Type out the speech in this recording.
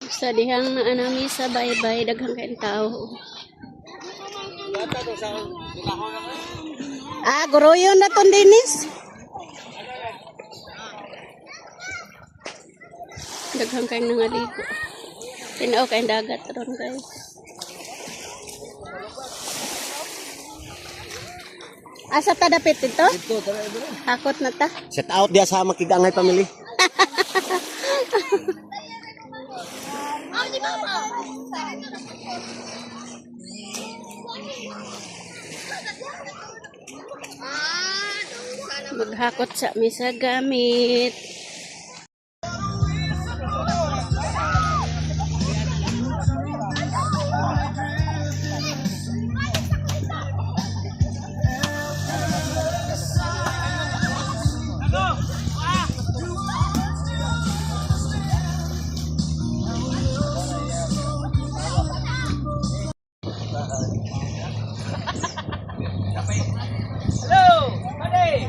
Sa dihang na anami sa baybay daghang kain tao. Guruyon na ton dinis. Daghang kain nangaligo. Tinaw kain dagat ron guys. Asa ta dapit ito? Hakot na ta. Set out dia sa makigangay pamili. Maghakot sa misa gamit. Hello, buddy.